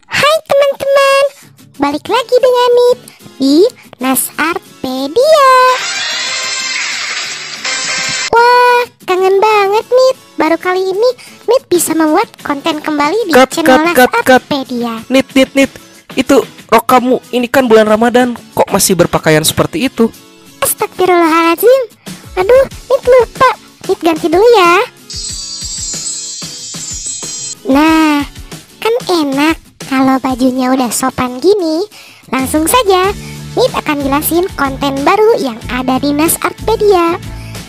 Hai teman-teman, balik lagi dengan Nit di Nasartpedia. Wah, kangen banget Nit. Baru kali ini Nit bisa membuat konten kembali di channel Nasartpedia. Nit, itu rok kamu ini kan bulan Ramadan, kok masih berpakaian seperti itu? Astagfirullahaladzim. Aduh, Nit lupa. Nit ganti dulu ya. Nah, kan enak kalau bajunya udah sopan gini. Langsung saja Nit akan jelasin konten baru yang ada di Nasartpedia.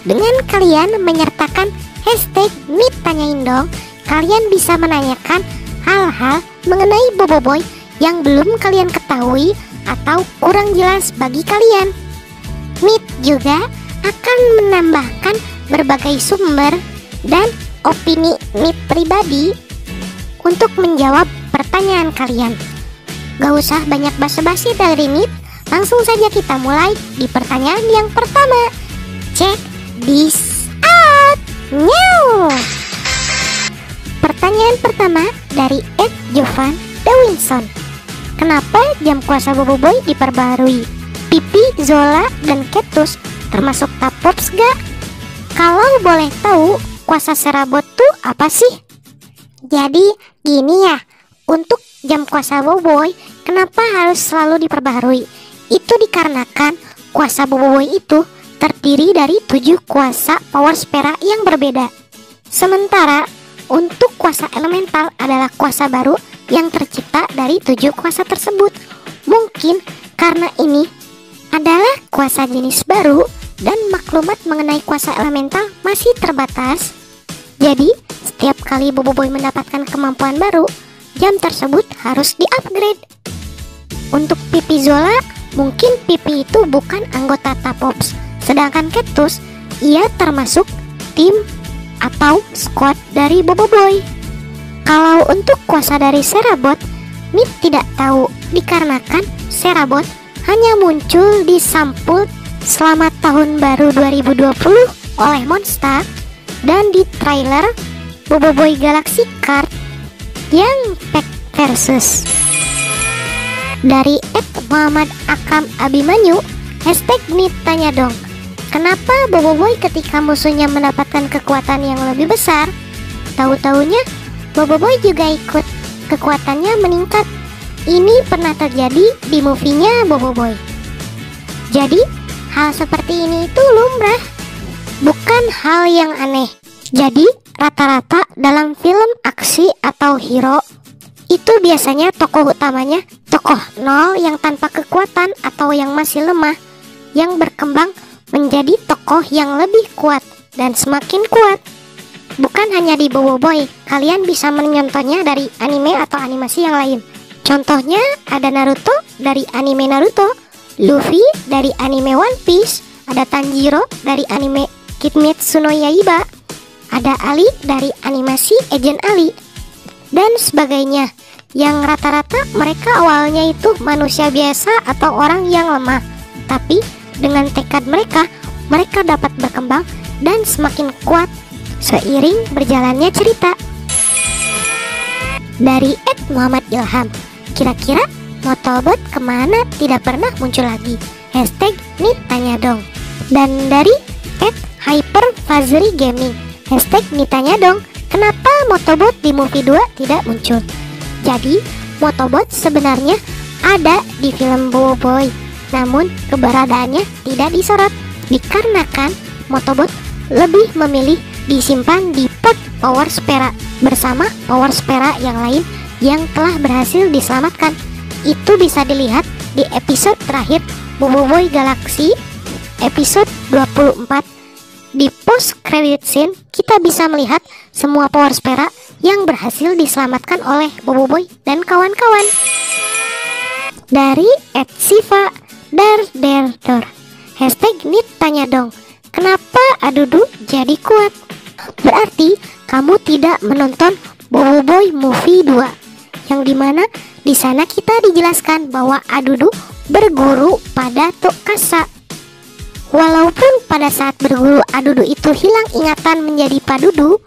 Dengan kalian menyertakan hashtag Nit Tanyain Dong, kalian bisa menanyakan hal-hal mengenai Boboiboy yang belum kalian ketahui atau kurang jelas bagi kalian. Nit juga akan menambahkan berbagai sumber dan opini Nit pribadi untuk menjawab pertanyaan kalian. Gak usah banyak basa-basi dari Nit, langsung saja kita mulai di pertanyaan yang pertama. Check this out. New. Pertanyaan pertama dari @Jovan Dawinson. Kenapa jam kuasa Boboiboy diperbarui? Pipi, Zola, dan Ketus termasuk Tapops gak? Kalau boleh tahu, kuasa Serabot tuh apa sih? Jadi gini ya, untuk jam kuasa Boboiboy kenapa harus selalu diperbaharui? Itu dikarenakan kuasa Boboiboy itu terdiri dari 7 kuasa power spera yang berbeda. Sementara untuk kuasa elemental adalah kuasa baru yang tercipta dari 7 kuasa tersebut. Mungkin karena ini adalah kuasa jenis baru dan maklumat mengenai kuasa elemental masih terbatas. Jadi setiap kali Boboiboy mendapatkan kemampuan baru, jam tersebut harus di-upgrade. Untuk Pipi Zola, mungkin Pipi itu bukan anggota Tapops, sedangkan Ketus, ia termasuk tim atau squad dari Boboiboy. Kalau untuk kuasa dari Serabot, Nit tidak tahu dikarenakan Serabot hanya muncul di sampul selamat tahun baru 2020 oleh Monster dan di trailer Boboiboy Galaxy Card yang pack versus. Dari @Muhammad Akam Abimanyu, hashtag Nit Tanya Dong, kenapa Boboiboy ketika musuhnya mendapatkan kekuatan yang lebih besar, tahu-taunya Boboiboy juga ikut kekuatannya meningkat? Ini pernah terjadi di movie-nya Boboiboy. Jadi hal seperti ini itu lumrah, bukan hal yang aneh. Jadi rata-rata dalam film aksi atau hero itu biasanya tokoh utamanya tokoh nol yang tanpa kekuatan atau yang masih lemah, yang berkembang menjadi tokoh yang lebih kuat dan semakin kuat. Bukan hanya di Boboiboy, kalian bisa menyontohnya dari anime atau animasi yang lain. Contohnya ada Naruto dari anime Naruto, Luffy dari anime One Piece, ada Tanjiro dari anime Kimetsu no Yaiba, ada Ali dari animasi Agent Ali, dan sebagainya. Yang rata-rata mereka awalnya itu manusia biasa atau orang yang lemah, tapi dengan tekad mereka dapat berkembang dan semakin kuat seiring berjalannya cerita. Dari @Muhammad Ilham, kira-kira Motobot kemana tidak pernah muncul lagi? Hashtag Nit Tanya Dong. Dan dari @HyperFazri Gaming, hashtag Nit Tanya Dong, kenapa Motobot di movie 2 tidak muncul? Jadi Motobot sebenarnya ada di film Boboiboy, namun keberadaannya tidak disorot dikarenakan Motobot lebih memilih disimpan di pot power spera bersama power spera yang lain yang telah berhasil diselamatkan. Itu bisa dilihat di episode terakhir Boboiboy Galaxy episode 24. Di post credit scene kita bisa melihat semua power spera yang berhasil diselamatkan oleh Boboiboy dan kawan-kawan. Dari @Siva Darderdor, hashtag Nit Tanya Dong, kenapa Adudu jadi kuat? Berarti kamu tidak menonton Boboiboy Movie 2, yang dimana di sana kita dijelaskan bahwa Adudu berguru pada Tsukasa. Walaupun pada saat berguru Adudu itu hilang ingatan menjadi Padudu,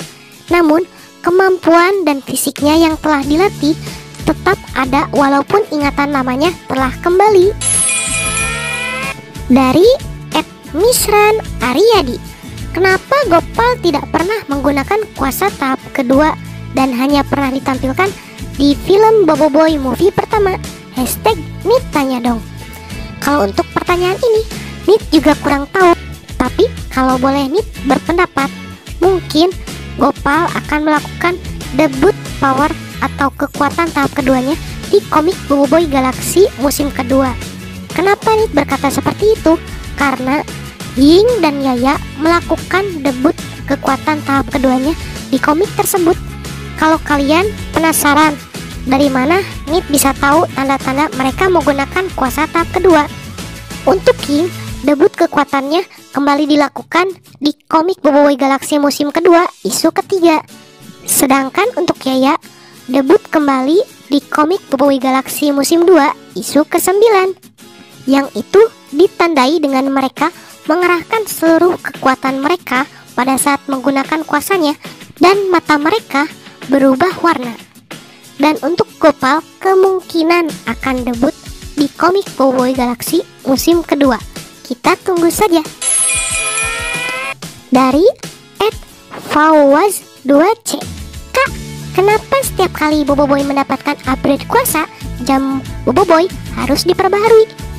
namun kemampuan dan fisiknya yang telah dilatih tetap ada walaupun ingatan lamanya telah kembali. Dari Misran Aryadi, kenapa Gopal tidak pernah menggunakan kuasa tahap kedua dan hanya pernah ditampilkan di film Boboiboy movie pertama? Hashtag Nit tanya dong. Kalau untuk pertanyaan ini, Nit juga kurang tahu. Tapi kalau boleh Nit berpendapat, mungkin Gopal akan melakukan debut power atau kekuatan tahap keduanya di komik Boboiboy Galaxy musim kedua. Kenapa Nit berkata seperti itu? Karena Ying dan Yaya melakukan debut kekuatan tahap keduanya di komik tersebut. Kalau kalian penasaran dari mana Nit bisa tahu tanda-tanda mereka menggunakan kuasa tahap kedua? Untuk Ying, debut kekuatannya kembali dilakukan di komik Boboiboy Galaxy musim kedua isu ketiga. Sedangkan untuk Yaya, debut kembali di komik Boboiboy Galaxy musim 2 isu ke-9. Yang itu ditandai dengan mereka mengerahkan seluruh kekuatan mereka pada saat menggunakan kuasanya dan mata mereka berubah warna. Dan untuk Gopal kemungkinan akan debut di komik Boboiboy Galaxy musim kedua. Kita tunggu saja. Dari @fawaz2c, Kak, kenapa setiap kali Boboiboy mendapatkan upgrade kuasa, jam Boboiboy harus diperbaharui?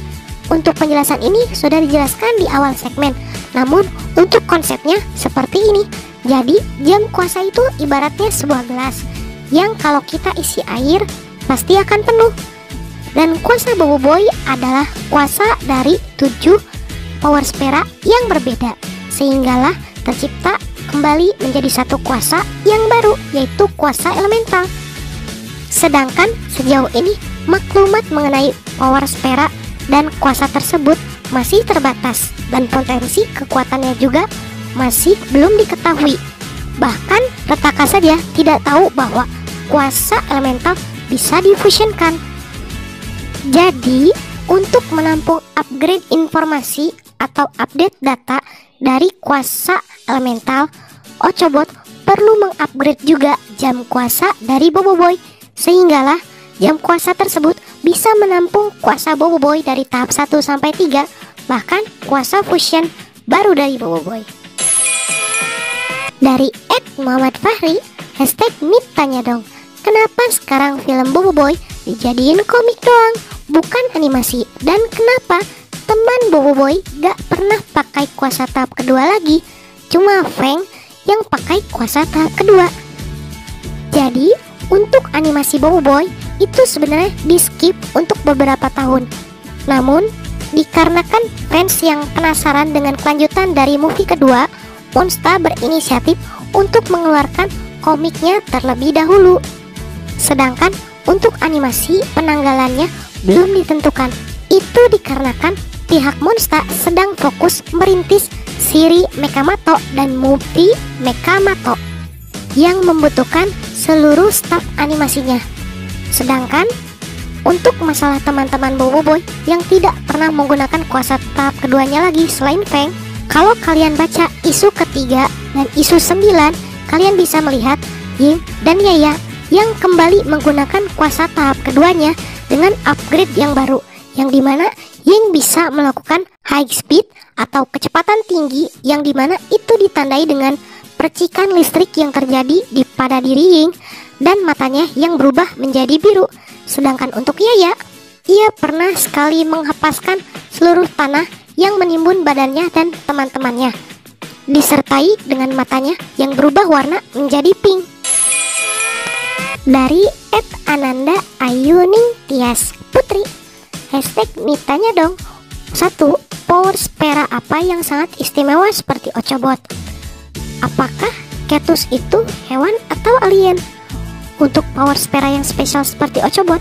Untuk penjelasan ini sudah dijelaskan di awal segmen. Namun untuk konsepnya seperti ini. Jadi jam kuasa itu ibaratnya sebuah gelas yang kalau kita isi air pasti akan penuh. Dan kuasa Boboiboy adalah kuasa dari 7 power spera yang berbeda, sehinggalah tercipta kembali menjadi satu kuasa yang baru, yaitu kuasa elemental. Sedangkan sejauh ini maklumat mengenai power spera dan kuasa tersebut masih terbatas dan potensi kekuatannya juga masih belum diketahui. Bahkan Retaka saja tidak tahu bahwa kuasa elemental bisa difusionkan. Jadi untuk menampung upgrade informasi atau update data dari kuasa elemental, Ochobot perlu mengupgrade juga jam kuasa dari Boboiboy, sehinggalah jam kuasa tersebut bisa menampung kuasa Boboiboy dari tahap 1 sampai 3, bahkan kuasa fusion baru dari Boboiboy. Dari @muhammadfahri, hashtag Nit tanya dong, kenapa sekarang film Boboiboy dijadiin komik doang, bukan animasi? Dan kenapa teman Boboiboy gak pernah pakai kuasa tahap kedua lagi? Cuma Feng yang pakai kuasa tahap kedua. Jadi untuk animasi Boboiboy itu sebenarnya di skip untuk beberapa tahun. Namun dikarenakan fans yang penasaran dengan kelanjutan dari movie kedua, Monsta berinisiatif untuk mengeluarkan komiknya terlebih dahulu. Sedangkan untuk animasi penanggalannya belum ditentukan. Itu dikarenakan pihak Monsta sedang fokus merintis siri Mekamato dan movie Mekamato yang membutuhkan seluruh staf animasinya. Sedangkan untuk masalah teman-teman Boboiboy yang tidak pernah menggunakan kuasa tahap keduanya lagi selain Feng, kalau kalian baca isu ketiga dan isu 9, kalian bisa melihat Ying dan Yaya yang kembali menggunakan kuasa tahap keduanya dengan upgrade yang baru, yang dimana Ying bisa melakukan high speed atau kecepatan tinggi, yang dimana itu ditandai dengan percikan listrik yang terjadi pada diri Ying dan matanya yang berubah menjadi biru. Sedangkan untuk Yaya, ia pernah sekali menghempaskan seluruh tanah yang menimbun badannya dan teman-temannya, disertai dengan matanya yang berubah warna menjadi pink. Dari @ananda ayuning tias putri, hashtag Nitanya dong. 1. Power spera apa yang sangat istimewa seperti Ochobot? Apakah Ketus itu hewan atau alien? Untuk power spera yang spesial seperti Ochobot,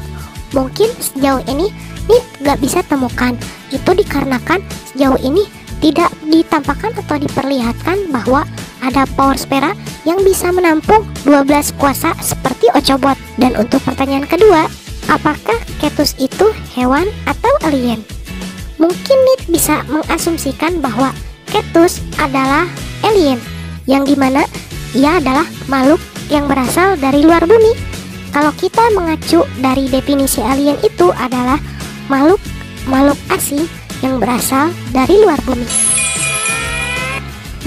mungkin sejauh ini Nit gak bisa temukan. Itu dikarenakan sejauh ini tidak ditampakkan atau diperlihatkan bahwa ada power spera yang bisa menampung 12 kuasa seperti Ochobot. Dan untuk pertanyaan kedua, apakah Ketus itu hewan atau alien? Mungkin Nit bisa mengasumsikan bahwa Ketus adalah alien, yang dimana ia adalah makhluk yang berasal dari luar bumi. Kalau kita mengacu dari definisi alien itu adalah makhluk asing yang berasal dari luar bumi.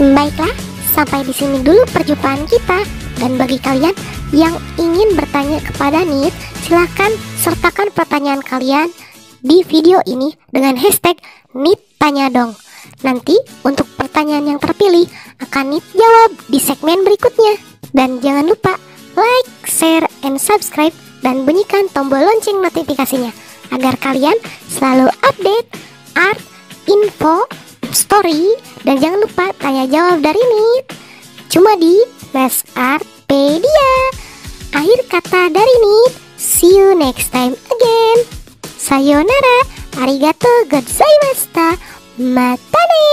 Baiklah, sampai di sini dulu perjumpaan kita. Dan bagi kalian yang ingin bertanya kepada Nit, silahkan sertakan pertanyaan kalian di video ini dengan hashtag Nit Tanya Dong. Nanti untuk pertanyaan yang terpilih akan Nit jawab di segmen berikutnya. Dan jangan lupa like, share, and subscribe, dan bunyikan tombol lonceng notifikasinya agar kalian selalu update art, info, story, dan jangan lupa tanya jawab dari Nit cuma di Mes Artpedia. Akhir kata dari Nit, see you next time again. Sayonara, arigato gozaimashita, matane.